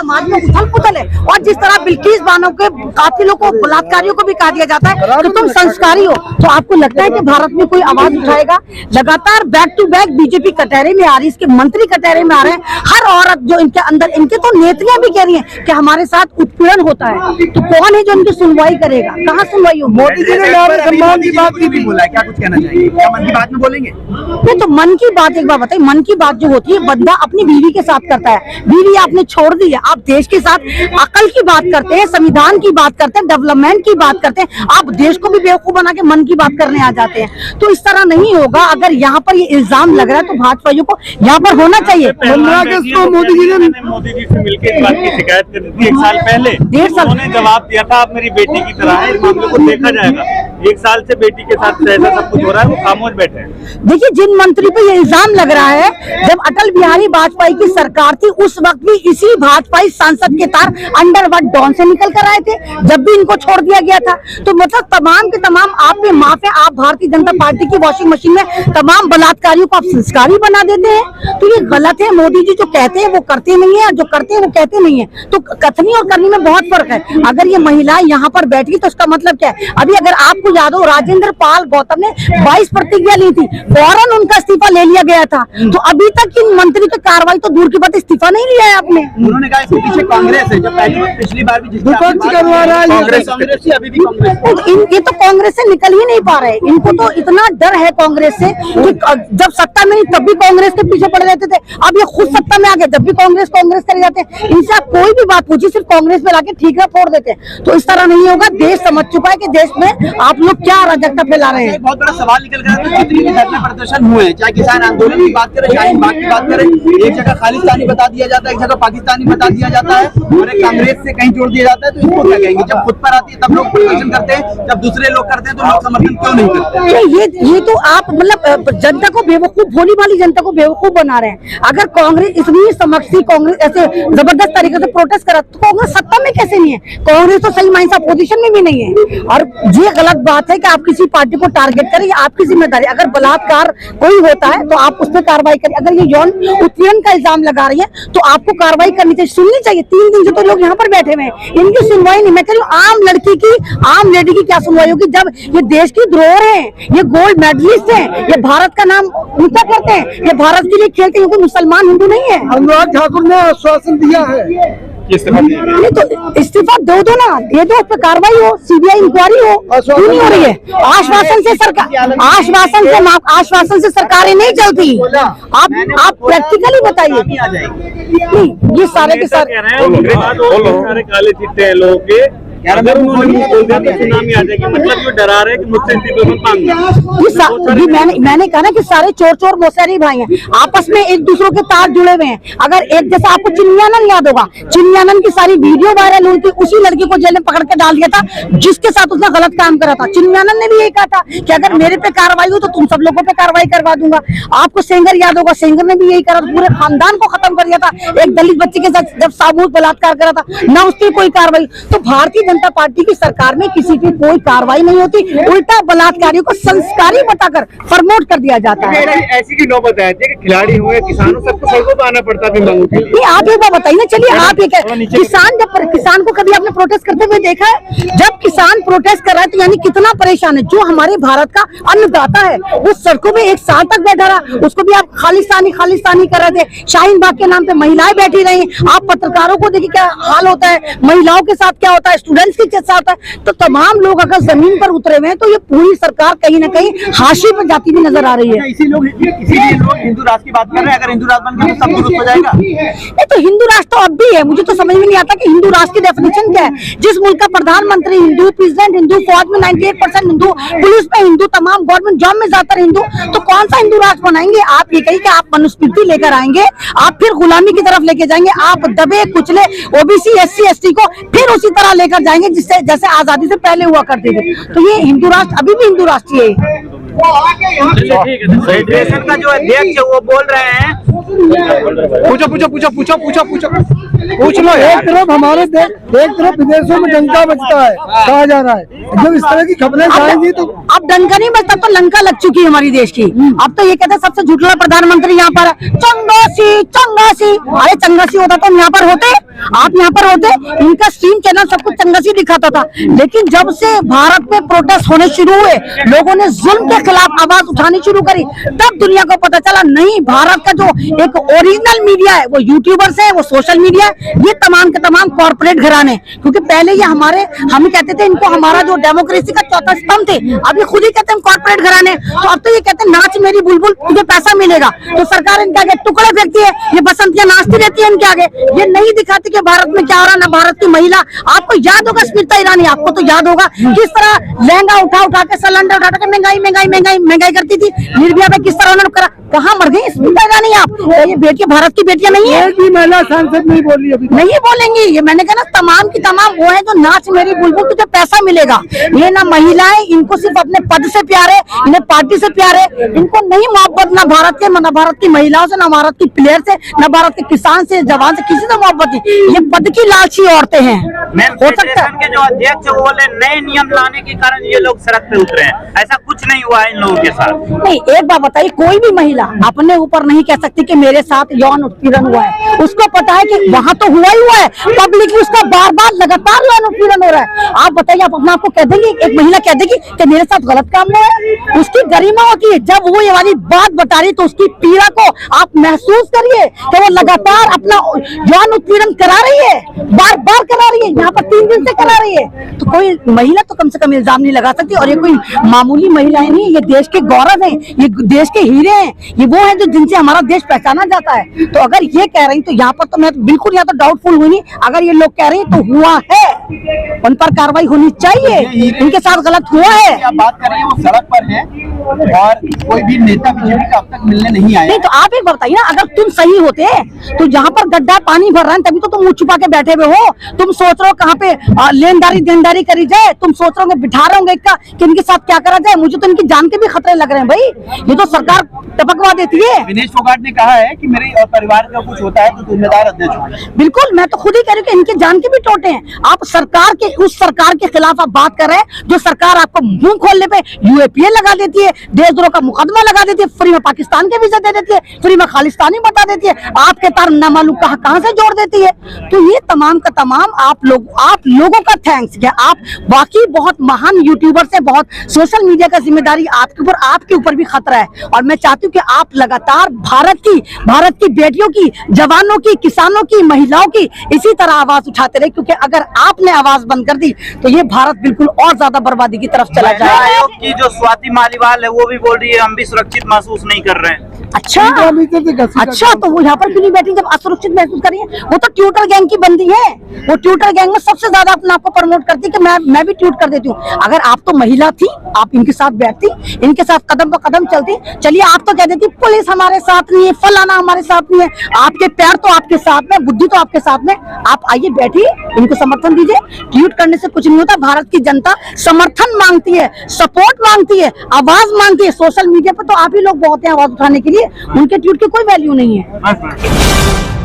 समाज में उथल पुथल है। और जिस तरह बिल्किस बानो के कातिलों को, बलात्कारियों को भी कहा दिया जाता है कि तुम संस्कारी हो, तो आपको लगता है कि भारत में कोई आवाज उठाएगा? लगातार बैक टू बैक बीजेपी कटहरे में आ रही, इसके मंत्री कटहरे में आ रहे हैं। हर औरत जो इनके अंदर, इनके तो नेत्रियां भी कह रही हैं कि हमारे साथ उत्पीड़न होता है, तो कौन है जो इनकी सुनवाई करेगा? कहाँ सुनवाई हो? मोदी जी ने सम्मान की बात भी बोला है, क्या कुछ कहना चाहिए? क्या मन की बात में बोलेंगे? नहीं तो मन की बात एक बार बताइए, मन की बात जो होती है बंदा अपनी बीवी के साथ करता है, बीवी आपने छोड़ दी है, आप देश के साथ अकल की बात करते हैं, संविधान की बात करते हैं, डेवलपमेंट की बात करते हैं, आप देश को भी बेवकूफ बना के मन की बात करने आ जाते हैं। तो इस तरह नहीं होगा। अगर यहाँ पर ये इल्जाम लग रहा है तो भाजपाइयों को यहाँ पर होना चाहिए। 15 अगस्त को मोदी जी से मिलकर इस बात की शिकायत कर दी थी 1 साल पहले, 1.5 साल उन्होंने जवाब दिया था आप मेरी बेटी की तरह है, इस मामले को देखा जाएगा। 1 साल से बेटी के साथ ऐसा सब कुछ हो रहा है, वो खामोश बैठे हैं। देखिए, जिन मंत्री पे ये इल्जाम लग रहा है, जब अटल बिहारी वाजपेयी की सरकार थी उस वक्त भी इसी भाजपाई सांसद के तार अंडरवर्ल्ड डॉन से निकल कर आए थे, जब भी इनको छोड़ दिया गया था। तो मतलब तमाम के तमाम आप पे माफ है। आप भारतीय जनता पार्टी की वॉशिंग मशीन में तमाम बलात्कारियों को आप संस्कारी बना देते हैं, तो ये गलत है। मोदी जी जो कहते हैं वो करते नहीं है, और जो करते हैं वो कहते नहीं है। तो कथनी और करनी में बहुत फर्क है। अगर ये महिलाएं यहाँ पर बैठी तो उसका मतलब क्या है? अभी अगर आपको याद हो, राजेंद्र पाल गौतम ने 22 प्रतिज्ञा ली थी, फौरन उनका इस्तीफा ले लिया गया था। तो अभी तक इन मंत्री की कार्रवाई तो दूर की बात, इस्तीफा नहीं लिया है आपने। उन्होंने कहा इसके पीछे कांग्रेस है, जब पिछली बार भी कांग्रेस, अभी भी कांग्रेस। ये तो कांग्रेस से निकल ही नहीं पा रहे। इनको तो इतना डर है कांग्रेस से कि जब सत्ता में नहीं तब भी कांग्रेस के पीछे पड़े रहते थे, अब ये खुद सत्ता में आ गए, जब भी कांग्रेस कांग्रेस करे जाते हैं। इनसे आप कोई भी बात पूछिए, सिर्फ कांग्रेस में लाके ठीकरा फोड़ देते हैं। तो इस तरह नहीं होगा। देश समझ चुका है कि देश में आप लोग क्या अराजकता फैला रहे हैं। बहुत बड़ा सवाल निकल कर आता है। जितने भी धरना प्रदर्शन हुए, चाहे किसान आंदोलन की बात करें, शाहीन बाग की बात करें, एक जगह खालिस्तानी बता दिया जाता है, एक जगह पाकिस्तानी बता दिया जाता है, और एक कांग्रेस से कहीं जोड़ दिया जाता है। तो इसको क्या कहेंगे? जब खुद पर आती है तब लोग प्रदर्शन करते हैं, जब दूसरे लोग करते हैं तो लोग समर्थन क्यों नहीं करते? ये तो आप मतलब जनता को बेवकूफ, भोली भाली जनता को बेवकूफ बना रहे हैं। अगर कांग्रेस इतनी समझती, कांग्रेस ऐसे जबरदस्त तरीके से प्रोटेस्ट करा, तो कांग्रेस सत्ता में कैसे नहीं है? कांग्रेस तो सही मायने से अपोजिशन में भी नहीं है। और ये गलत बात है कि आप किसी पार्टी को टारगेट करें, आपकी जिम्मेदारी। अगर बलात्कार कोई होता है तो आप उस पर कार्रवाई करें। अगर ये यौन उत्पीड़न का इल्जाम लगा रही है तो आपको कार्रवाई करनी चाहिए, सुननी चाहिए। 3 दिन से तो लोग यहाँ पर बैठे हुए हैं, इनकी सुनवाई नहीं। मैं कह रही हूँ आम लड़की की, आम लेडी की क्या सुनवाई होगी, जब ये देश की धरोहर है, ये गोल्ड मेडलिस्ट है, ये भारत का नाम ऊंचा करते हैं, ये भारत के लिए खेलते हैं, मुसलमान हिंदू नहीं है। अनुराग ठाकुर ने आश्वासन दिया है, नहीं तो इस्तीफा दो ना, दे दो, उस पर कार्रवाई हो, सीबीआई इंक्वायरी हो। क्यों नहीं हो रही है? आश्वासन से सरकार, आश्वासन से सरकारें नहीं चलती। आप प्रैक्टिकली बताइए। नहीं, ये सारे के सारे काले चिट्टे हैं लोगों के, अगर उन्होंने मुंह खोल दिया तो सुनामी आ जाएगी। मतलब ये डरा रहे हैं कि मुझसे इस्तीफा मत मांगना। मैंने कहा ना कि सारे चोर मौसेरी भाई हैं, आपस में एक दूसरों के तार जुड़े हुए हैं। अगर एक जैसा आपको चिन्यानंद याद होगा, चिन्यानंद की सारी वीडियो वायरल हुई थी, उसी लड़की को जेल में पकड़ के डाल दिया था जिसके साथ उसने गलत काम करा था। चिन्यानंद ने भी यही कहा था कि अगर मेरे पे कार्रवाई हो तो तुम सब लोगों पे कार्रवाई करवा दूंगा। आपको सेंगर याद होगा, सेंगर ने भी यही करा, पूरे खानदान को खत्म कर दिया था। एक दलित बच्चे के साथ जब सामूहिक बलात्कार करा था, ना उसकी कोई कार्रवाई। तो भारतीय जनता पार्टी की सरकार में किसी की कोई कार्रवाई नहीं होती, उल्टा बलात्कारियों को संस्कारी बताकर प्रमोट कर दिया जाता है। ऐसी की नौबत है कि खिलाड़ी हुए, किसानों सबको सड़कों पर आना पड़ता है मांगों के लिए। आप एक बात बताइए ना, चलिए आप ये किसान को कभी आपने प्रोटेस्ट करते हुए देखा है? जब किसान प्रोटेस्ट कर रहा है तो यानी कितना परेशान है। जो हमारे भारत का अन्नदाता है वो सड़कों में 1 साल तक बैठा रहा, उसको भी आप खालिस्तानी कर रहे थे। शाहीन बाग के नाम पे महिलाएं बैठी रही। आप पत्रकारों को देखिए क्या हाल होता है, महिलाओं के साथ क्या होता है, स्टूडेंट्स के साथ होता है। तो तमाम लोग अगर जमीन पर उतरे हुए हैं तो ये पूरी सरकार कहीं ना कहीं हाशिए पर जाती हुई नजर आ रही है। इसीलिए लोग हिंदू राष्ट्र की बात कर रहे हैं। अगर हिंदू राष्ट्र बन गया तो सब दुरुस्त हो जाएगा। ये तो हिंदू राष्ट्र तो अब भी है। मुझे तो समझ में नहीं आता कि हिंदू राष्ट्र की डेफिनेशन क्या है। जिस मुल्क का प्रधानमंत्री हिंदू, प्रेसिडेंट हिंदू, फौज में 98% हिंदू, पुलिस में हिंदू, तमाम गवर्नमेंट जॉब में ज्यादातर हिंदू, तो कौन सा हिंदू राष्ट्र बनाएंगे? आप ये कहिए कि आप मनुस्मृति लेकर आएंगे, आप फिर गुलामी की तरफ लेके जाएंगे, आप दबे कुचले ओबीसी SC ST को फिर उसी तरह लेकर जाएंगे जिससे जैसे आजादी से पहले हुआ करते थे। तो ये हिंदू राष्ट्र अभी भी हिंदू राष्ट्र है। फेडरेशन का जो अध्यक्ष है वो बोल रहे हैं, पूछो पूछ लो एक तरफ हमारे देश, एक तरफ विदेशों में डंका बजता है, कहा जा रहा है। जब इस तरह की खबरें जाएंगी तो अब डंका नहीं बजता, तो लंका लग चुकी है हमारी देश की। अब तो ये कहते हैं सबसे झूठा प्रधानमंत्री यहाँ पर चंगासी चंगासी। अरे चंगासी होता तो हम यहाँ पर होते, आप यहाँ पर होते। इनका स्ट्रीम चैनल सब कुछ चंगासी दिखाता था, लेकिन जब से भारत में प्रोटेस्ट होने शुरू हुए, लोगों ने जुल्म के खिलाफ आवाज उठानी शुरू करी, तब दुनिया को पता चला नहीं, भारत का जो एक ओरिजिनल मीडिया है वो यूट्यूबर्स है, वो सोशल मीडिया है, ये तमाम के तमाम कॉर्पोरेट घराने। क्योंकि पहले ये हमारे, हम कहते थे इनको हमारा जो डेमोक्रेसी का चौथा स्तंभ थे, अब ये खुद ही कहते हैं कॉर्पोरेट घराने। तो अब तो ये कहते हैं नाच मेरी बुलबुल, तुझे पैसा मिलेगा। तो सरकार इनके आगे टुकड़े फेंकती है, ये बसंतियां नाचती रहती है इनके आगे, ये नहीं दिखाती कि भारत में क्या हो रहा है। ना भारत की महिला, आपको याद होगा स्मृति ईरानी, आपको तो याद होगा किस तरह लहंगा उठा उठा के, सिलेंडर उठा उठा के महंगाई महंगाई महंगाई महंगाई करती थी। निर्भया पे किस तरह उन्होंने करा, कहाँ मर गई स्मृति ईरानी? आप ये बेटियां भारत की बेटियां नहीं है? एक भी महिला सांसद नहीं बोली अभी। नहीं बोलेंगी। ये मैंने कहा ना, तमाम की तमाम वो है जो नाच मेरी बुलबुल तुझे पैसा मिलेगा। ये ना महिलाएं, इनको सिर्फ अपने पद से प्यार है, इन्हें पार्टी से प्यार है, इनको नहीं मोहब्बत ना भारत के, ना भारत की महिलाओं से, ना भारत की प्लेयर से, ना भारत के किसान से, जवान से, किसी से मोहब्बत नहीं। ये पद की लालची औरतें हैं। हो सकता है के जो अध्यक्ष वो बोले नए नियम लाने के कारण ये लोग सड़क पे उतरे हैं, ऐसा कुछ नहीं हुआ है इन लोगों के साथ। नहीं, एक बात बताइए, कोई भी महिला अपने ऊपर नहीं कह सकती कि मेरे साथ यौन उत्पीड़न हुआ है। उसको पता है कि वहाँ तो हुआ ही हुआ है, पब्लिकली उसका बार बार लगातार यौन उत्पीड़न हो रहा है। आप बताइए, आप अपने आप को कह देंगे, एक महिला कह देगी कि मेरे साथ गलत काम हुआ है? उसकी गरिमा होती है। जब वो ये वाली बात बता रही तो उसकी पीड़ा को आप महसूस करिए कि वो लगातार अपना यौन उत्पीड़न करा रही है, बार बार करा रही है, यहाँ पर 3 दिन से करा रही है। तो कोई महिला तो कम से कम इल्जाम नहीं लगा सकती। और ये कोई मामूली महिलाएं नहीं, ये देश के गौरव है, ये देश के हीरे हैं, ये वो हैं जो जिनसे हमारा देश पहचाना जाता है। तो अगर ये कह रही तो यहाँ पर तो मैं बिल्कुल यहाँ तो डाउटफुल हुई नहीं। अगर ये लोग कह रही तो हुआ है, उन पर कार्रवाई होनी चाहिए, इनके साथ गलत हुआ है। आप बात कर रहे हैं वो सड़क पर है और कोई भी नेता बीजेपी का अब तक मिलने नहीं आया। नहीं तो आप एक बताइए ना, अगर तुम सही होते तो जहाँ पर गड्ढा पानी भर रहा है तभी तो तुम मुंह छुपा के बैठे हुए हो। तुम सोच रहे हो कहाँ पे लेनदारी देनदारी करी जाए, तुम सोच रहे हो बिठा रहे होंगे कि इनके साथ क्या करा जाए। मुझे तो इनकी जान के भी खतरे लग रहे हैं भाई, ये तो सरकार टपकवा देती है। विनेश फोगाट ने कहा है कि मेरे और परिवार का कुछ होता है तो जिम्मेदार अध्यक्ष होंगे। बिल्कुल, मैं तो खुद ही कह रही हूँ कि इनके जान के भी टोटे हैं। आप सरकार के, उस सरकार के खिलाफ आप बात कर रहे हैं जो सरकार आपको मुंह खोलने पे यूएपीए लगा देती है, देशद्रोह का मुकदमा लगा देती है, फ्री में पाकिस्तान के वीजा दे देती है, फ्री में खालिस्तानी बता देती है, आपके तार न मालूम कहाँ से जोड़ देती है। तो ये तमाम का तमाम आप लोगों का थैंक्स क्या, आप बाकी बहुत महान यूट्यूबर्स हैं, बहुत सोशल मीडिया का जिम्मेदारी आपके ऊपर भी खतरा है। और मैं चाहती हूँ कि आप लगातार भारत की बेटियों की, जवानों की, किसानों की, महिलाओं की इसी तरह आवाज उठाते रहे, क्योंकि अगर आपने आवाज बंद कर दी तो ये भारत बिल्कुल और ज्यादा बर्बादी की तरफ चला महिला जाएगा। आयोग की जो स्वाति मालीवाल है वो भी बोल रही है हम भी सुरक्षित महसूस नहीं कर रहे हैं। अच्छा, तो वो यहाँ पर क्यों नहीं बैठी जब असुरक्षित महसूस करिए? वो तो ट्विटर गैंग की बंदी है, वो ट्विटर गैंग में सबसे ज्यादा अपने आप को प्रमोट करती है कि मैं भी ट्वीट कर देती हूँ। अगर आप तो महिला थी, आप इनके साथ बैठती, इनके साथ कदम पर कदम चलती, चलिए आप तो कह देती पुलिस हमारे साथ नहीं है, फलाना हमारे साथ नहीं है। आपके पैर तो आपके साथ में, बुद्धि तो आपके साथ में। आप आइए बैठिए, इनको समर्थन दीजिए। ट्वीट करने से कुछ नहीं होता। भारत की जनता समर्थन मांगती है, सपोर्ट मांगती है, आवाज मांगती है। सोशल मीडिया पर तो आप ही लोग बहुत हैं आवाज उठाने के लिए, उनके ट्वीट की कोई वैल्यू नहीं है।